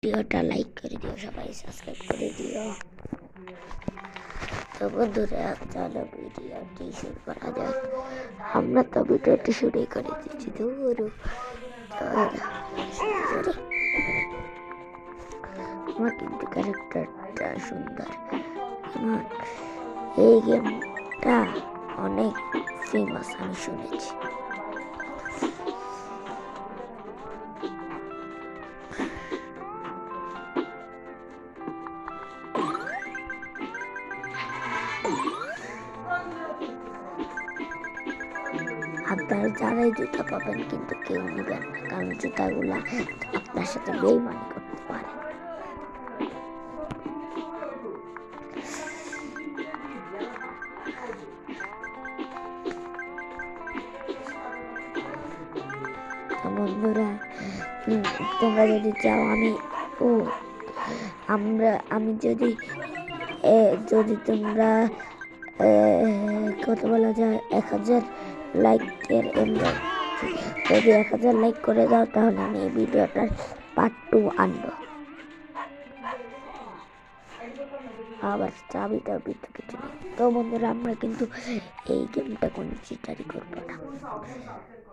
ভিডিওটা লাইক করে দিও, সবাই সাবস্ক্রাইব করে দিও। তো বন্ধুরা, চলো ভিডিওটি শুরু করা যাক। আমরা তো ভিডিওটি শুরুই করে দিচ্ছি। ধরো আমার কিন্তু ক্যারেক্টারটা সুন্দর। এই গেমটা অনেক ফেমাস, আমি শুনেছি। আপনারা যারাই জুতা পাবেন কিন্তু কেউ নেবেন না, কারণ জুতাগুলা আপনার সাথে বেইমানি করতে পারে। বন্ধুরা, তোমরা যদি চাও আমি যদি তোমরা কত বলা যায় 1000 লাইকের যদি 1000 লাইক করে দাও, তাহলে আমি এই ভিডিওটার পার্ট 2 আনবো। আবার চাবিটা কিছু নেই। তো বন্ধুরা, আমরা কিন্তু এই গেমটা কোনো চিটারি করবো না।